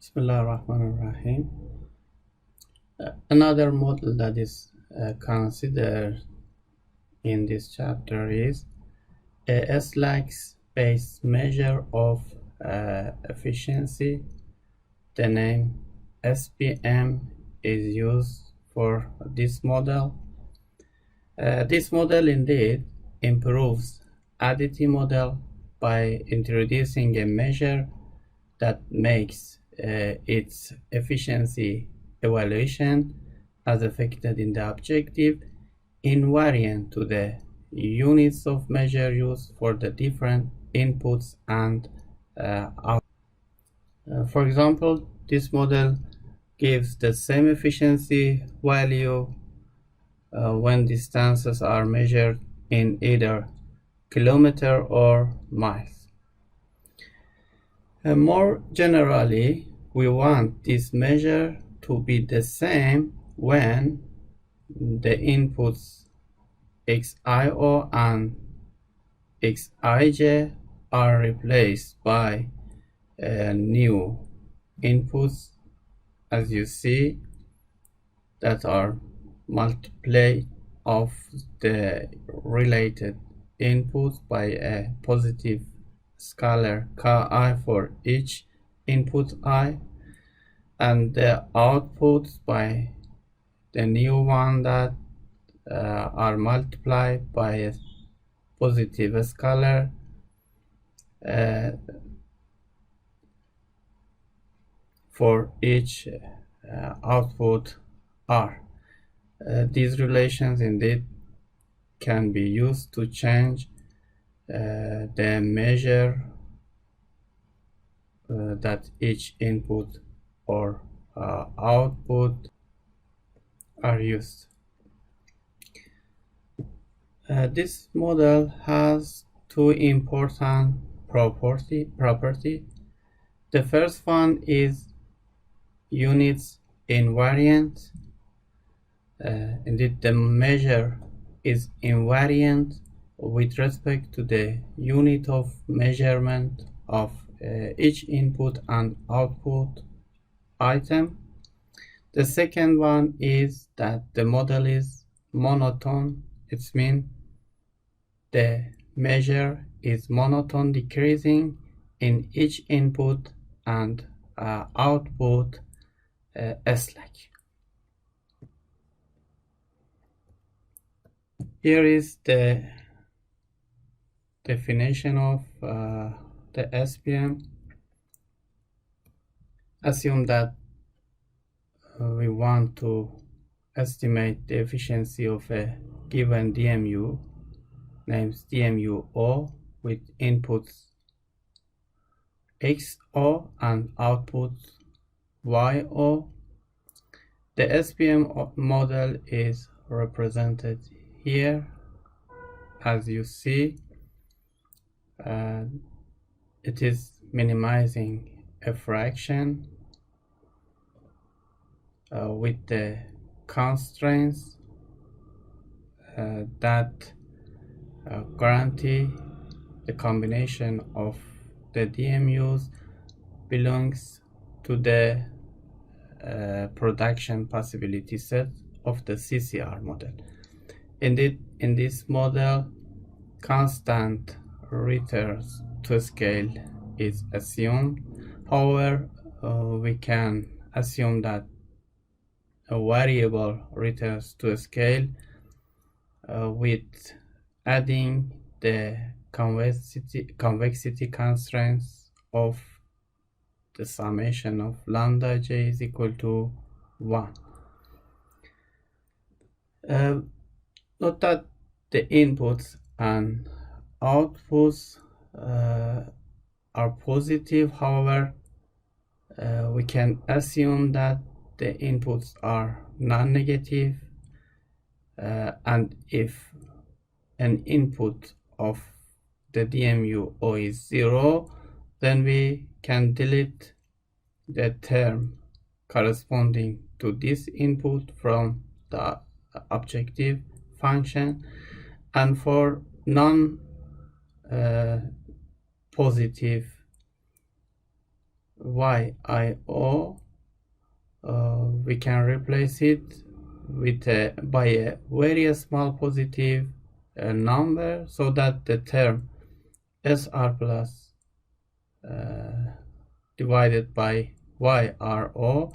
Bismillah ar-Rahman ar-Rahim. Another model that is considered in this chapter is a SLACS-based measure of efficiency. The name SPM is used for this model. This model indeed improves additive model by introducing a measure that makes its efficiency evaluation as affected in the objective invariant to the units of measure used for the different inputs and outputs. For example, this model gives the same efficiency value when distances are measured in either kilometer or miles. More generally, we want this measure to be the same when the inputs xio and xij are replaced by new inputs, as you see, that are multiply of the related inputs by a positive scalar ki for each input I, and the outputs by the new one that are multiplied by a positive scalar for each output R. These relations indeed can be used to change the measure that each input or output are used. This model has two important property. The first one is units invariant. Indeed, the measure is invariant with respect to the unit of measurement of each input and output item. The second one is that the model is monotone. It means the measure is monotone, decreasing in each input and output SLAC. Here is the definition of the SPM. Assume that we want to estimate the efficiency of a given DMU, named DMU O, with inputs XO and outputs YO. The SPM model is represented here. As you see, it is minimizing a fraction with the constraints that guarantee the combination of the DMUs belongs to the production possibility set of the CCR model. Indeed, in this model, constant returns to scale is assumed. However, we can assume that a variable returns to scale with adding the convexity constraints of the summation of lambda j is equal to 1. Note that the inputs and outputs are positive. However, we can assume that the inputs are non-negative, and if an input of the DMU O is 0, then we can delete the term corresponding to this input from the objective function, and for non positive YIO, we can replace it with by a very small positive number, so that the term SR plus divided by YRO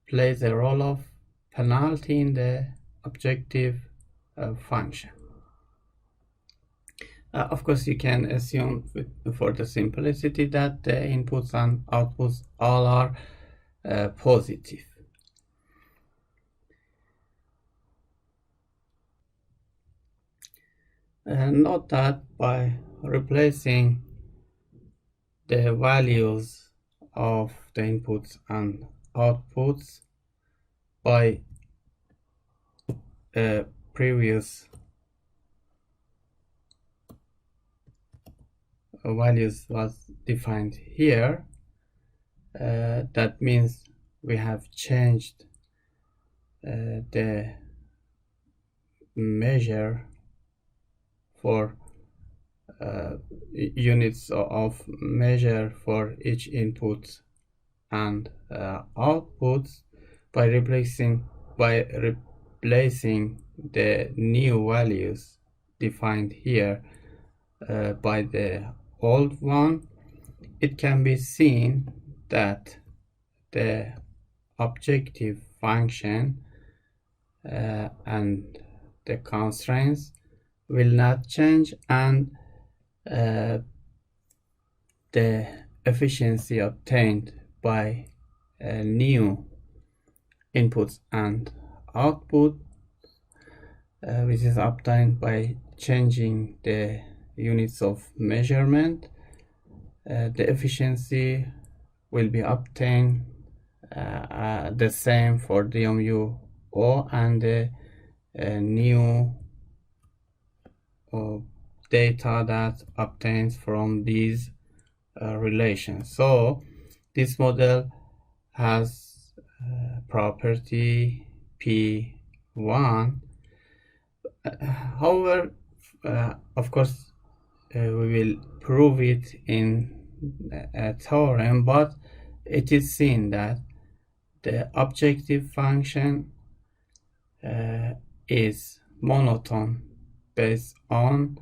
plays a role of penalty in the objective function. Of course, you can assume for the simplicity that the inputs and outputs all are positive. Note that by replacing the values of the inputs and outputs by previous values was defined here, that means we have changed the measure for units of measure for each input and outputs by replacing the new values defined here by the old one. It can be seen that the objective function and the constraints will not change, and the efficiency obtained by new inputs and output, which is obtained by changing the units of measurement, the efficiency will be obtained the same for DMU O and the new data that obtains from these relations. So this model has property P1. However, of course, we will prove it in a theorem, but it is seen that the objective function is monotone based on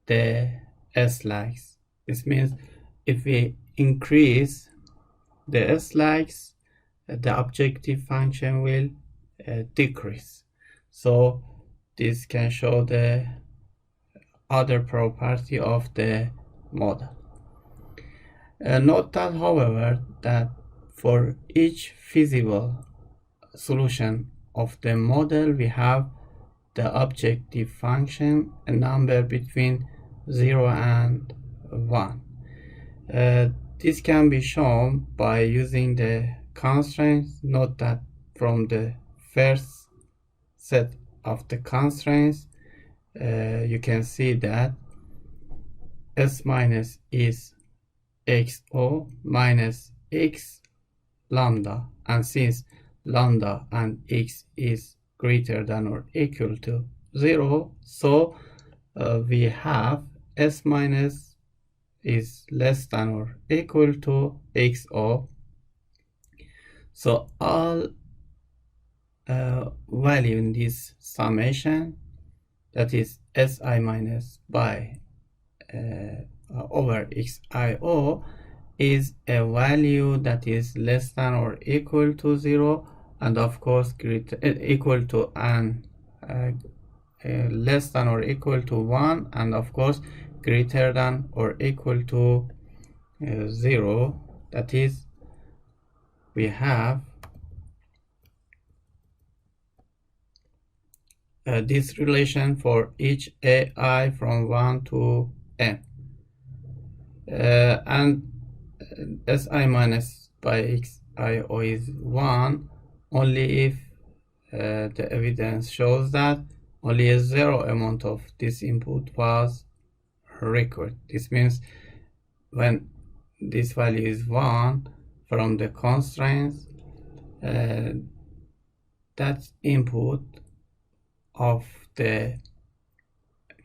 the S-lags. This means if we increase the S-lags, the objective function will decrease. So this can show the other property of the model. Note that, however, that for each feasible solution of the model, we have the objective function, a number between 0 and 1. This can be shown by using the constraints. Note that from the first set of the constraints, you can see that S minus is XO minus X lambda, and since lambda and X is greater than or equal to 0, so we have S minus is less than or equal to XO. So all value in this summation, that is Si minus by over Xio, is a value that is less than or equal to 0, and of course equal to and less than or equal to 1, and of course greater than or equal to 0. That is, we have this relation for each AI from 1 to n, and Si minus by Xio is 1 only if the evidence shows that only a 0 amount of this input was required. This means when this value is 1 from the constraints, that input of the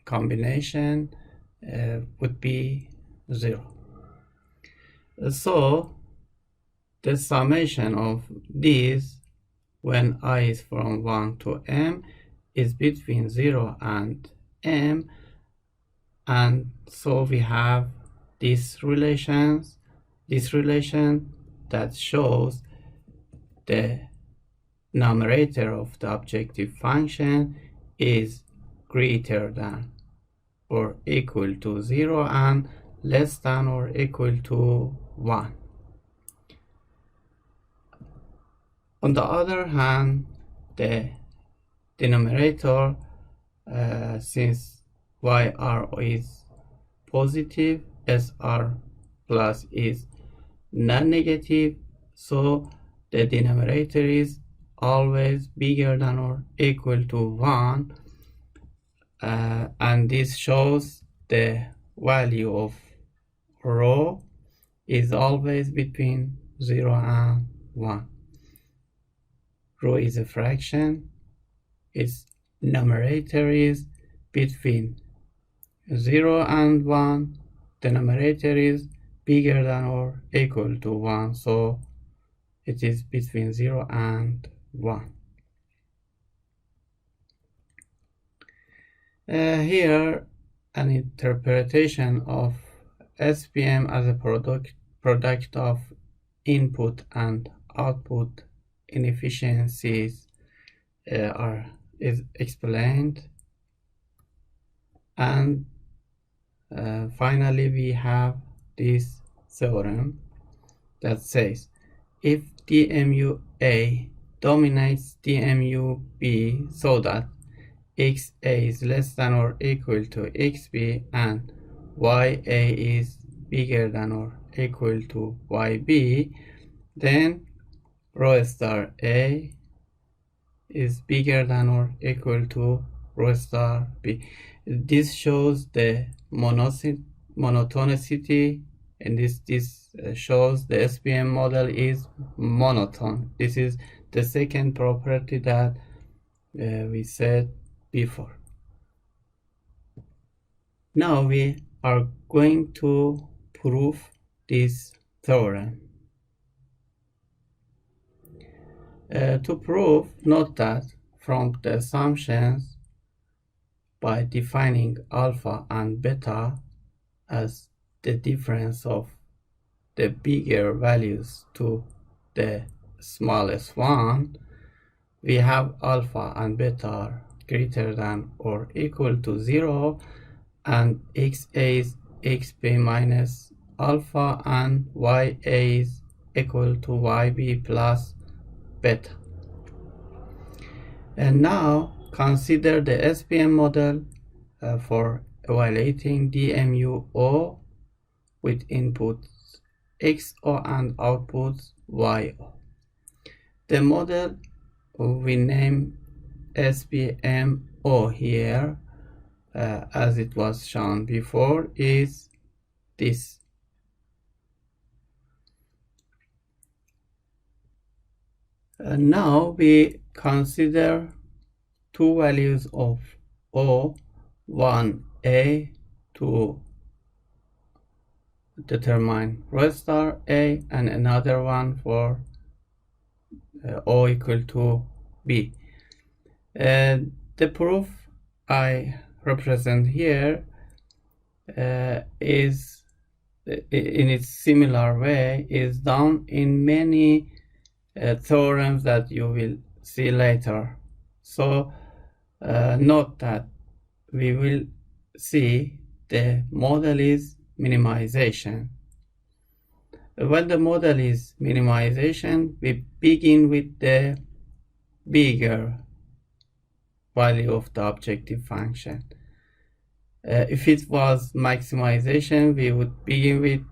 combination would be 0. So the summation of these when I is from 1 to m is between 0 and m, and so we have this relation that shows the numerator of the objective function is greater than or equal to 0 and less than or equal to 1. On the other hand, the denominator, since yr is positive, sr plus is non-negative, so the denominator is always bigger than or equal to 1, and this shows the value of rho is always between 0 and 1. Rho is a fraction, its numerator is between 0 and 1, the numerator is bigger than or equal to 1, so it is between 0 and 1. Here, an interpretation of SPM as a product of input and output inefficiencies is explained, and finally we have this theorem that says if dmu A dominates dmu B so that xa is less than or equal to xb and ya is bigger than or equal to yb, then rho star A is bigger than or equal to rho star B. This shows the monotonicity, and this shows the SPM model is monotone. This is the second property that we said before. Now we are going to prove this theorem. To prove, note that from the assumptions, by defining alpha and beta as the difference of the bigger values to the smallest one, we have alpha and beta greater than or equal to 0, and xa is xb minus alpha and ya is equal to yb plus beta. And now consider the SPM model for evaluating DMU-O with inputs XO and outputs YO. The model we name SPM-O here, as it was shown before, is this. Now we consider two values of O, one A to determine rho star A and another one for O equal to B. The proof I represent here is in its similar way is done in many theorems that you will see later. So note that we will see the model is minimization. When the model is minimization, we begin with the bigger value of the objective function. If it was maximization, we would begin with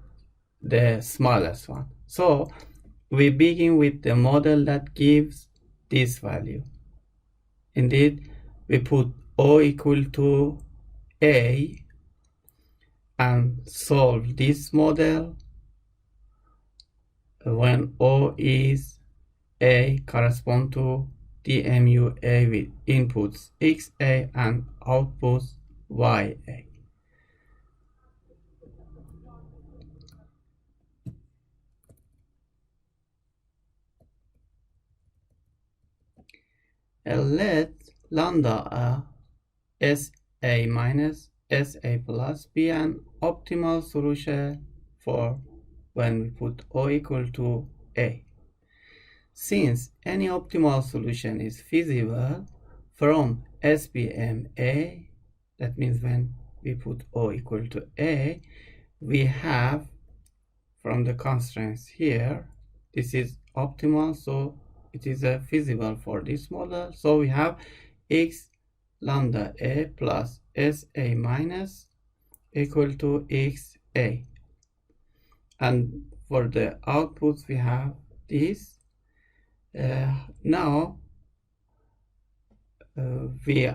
the smallest one. So we begin with the model that gives this value. Indeed, we put O equal to A and solve this model when O is A correspond to DMU-A with inputs XA and outputs YA. let lambda SA minus SA plus be an optimal solution for when we put O equal to A. Since any optimal solution is feasible from SPM A, that means when we put O equal to A, we have from the constraints here, this is optimal, so it is feasible for this model. So we have x lambda A plus SA minus equal to XA. And for the outputs, we have this. Now we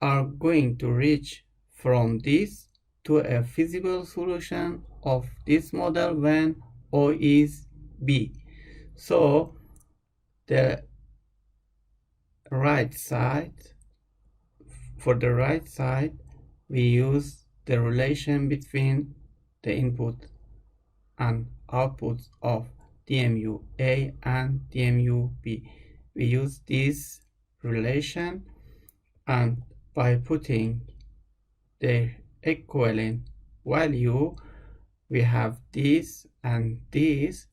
are going to reach from this to a feasible solution of this model when O is B. So the right side, for the right side, we use the relation between the input and outputs of DMU A and DMU B. We use this relation, and by putting their equivalent value, we have this and this,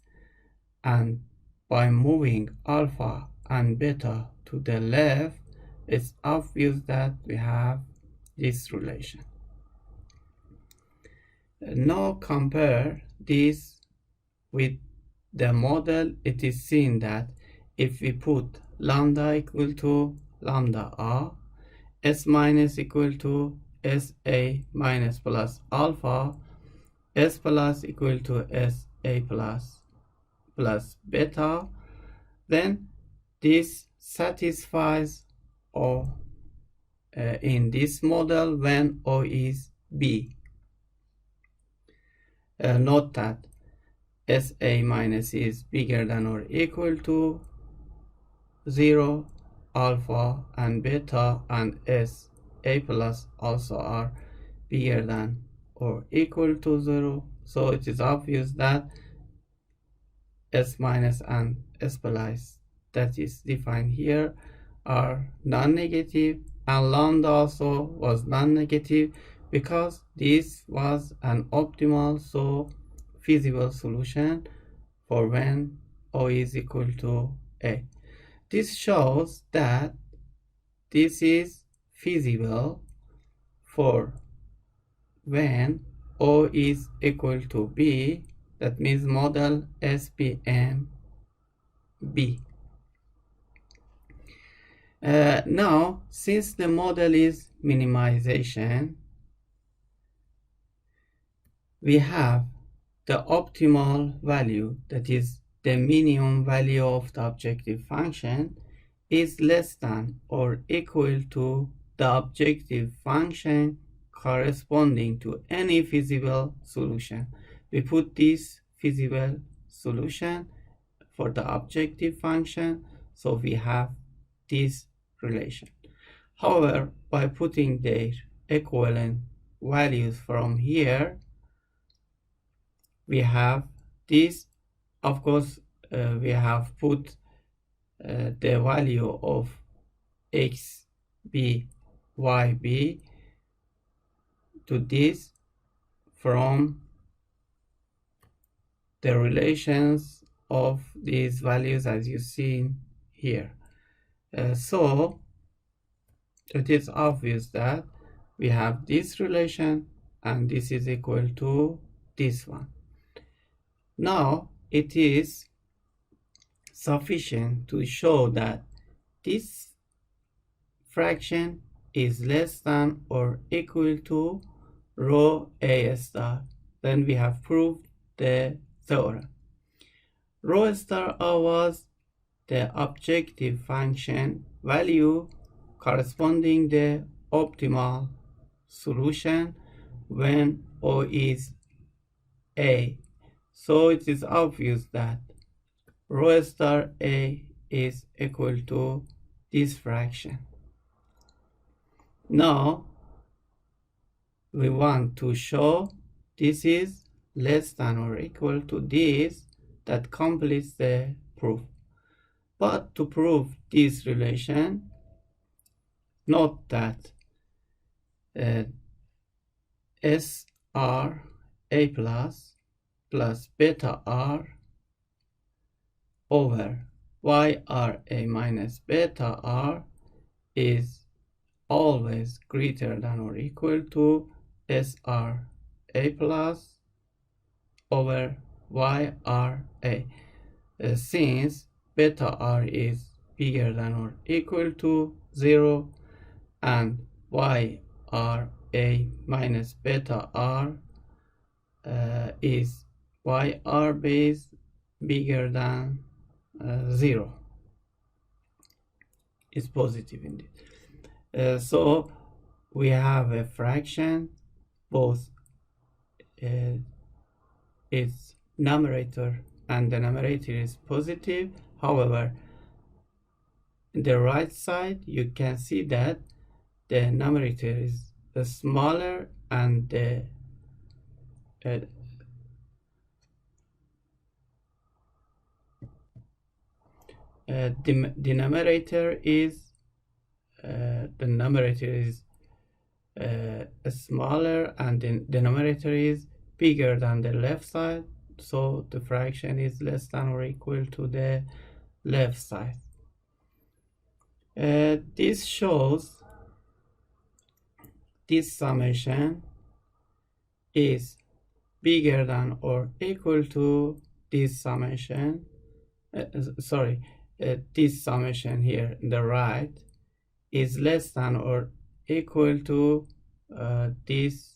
and by moving alpha and beta to the left, it's obvious that we have this relation. Now compare this with the model. It is seen that if we put lambda equal to lambda R, S minus equal to SA minus plus alpha, S plus equal to SA plus beta, then this satisfies O in this model when O is B. Note that SA minus is bigger than or equal to 0, alpha and beta and SA plus also are bigger than or equal to 0. So it is obvious that S minus and S plus that is defined here are non-negative, and lambda also was non-negative because this was an optimal, so feasible solution for when O is equal to A. This shows that this is feasible for when O is equal to B, that means model SPM B. Now, since the model is minimization, we have the optimal value, that is the minimum value of the objective function, is less than or equal to the objective function corresponding to any feasible solution. We put this feasible solution for the objective function, so we have this relation. However, by putting their equivalent values from here, we have this. Of course, we have put the value of xb, yb to this from the relations of these values as you see here. So it is obvious that we have this relation and this is equal to this one. Now it is sufficient to show that this fraction is less than or equal to rho A star. Then we have proved the theorem. Rho star was the objective function value corresponding the optimal solution when O is A. So it is obvious that rho star A is equal to this fraction. Now we want to show this is less than or equal to this, that completes the proof. But to prove this relation, note that SR A plus beta R over YRA minus beta R is always greater than or equal to SR A plus over YRA, since beta R is bigger than or equal to 0 and YRA minus beta R is YR base bigger than 0. It's positive indeed. So we have a fraction, both its numerator and denominator is positive. However, in the right side you can see that the numerator is smaller and the numerator is smaller and the denominator is bigger than the left side, so the fraction is less than or equal to the left side. This shows this summation is bigger than or equal to this summation. This summation here in the right is less than or equal to this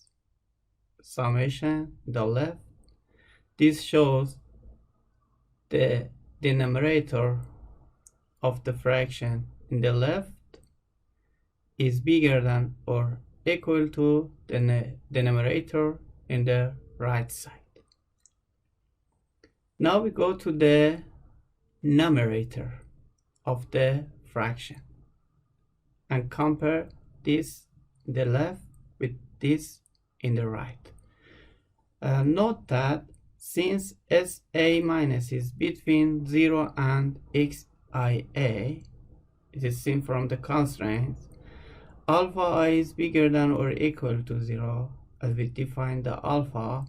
summation in the left. This shows the denominator of the fraction in the left is bigger than or equal to the denominator in the right side. Now we go to the numerator of the fraction and compare this in the left with this in the right. Note that since SA minus is between 0 and xia, it is seen from the constraints, alpha I is bigger than or equal to 0 as we define the alpha,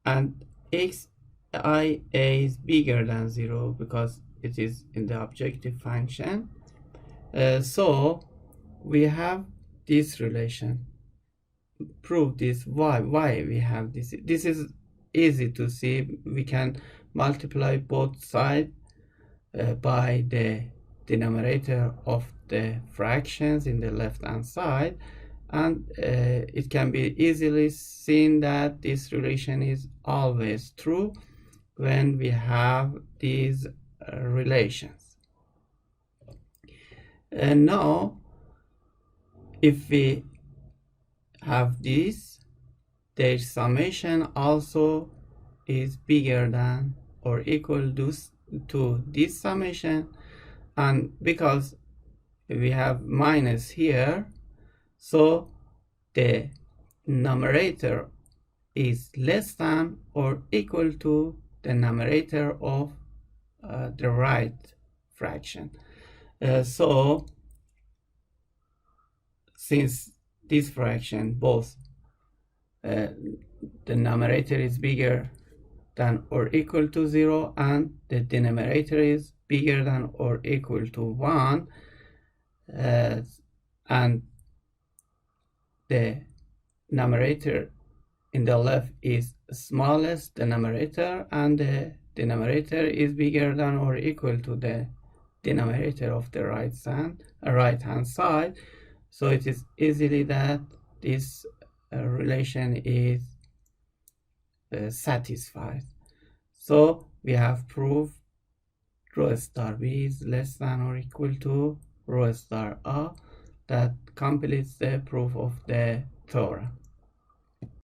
and xia is bigger than 0 because it is in the objective function. So we have this relation. Prove this. Why we have this? This is easy to see. We can multiply both sides by the denominator of the fractions in the left hand side, and it can be easily seen that this relation is always true when we have these relations. And now if we have this, their summation also is bigger than or equal to this summation, and because we have minus here, so the numerator is less than or equal to the numerator of the right fraction. So since this fraction, both the numerator is bigger than or equal to 0 and the denominator is bigger than or equal to 1, and the numerator in the left is smallest denominator and the denominator is bigger than or equal to the denominator of the right hand side, so it is easily that this relation is satisfied. So we have proved rho star B is less than or equal to rho star A. That completes the proof of the theorem.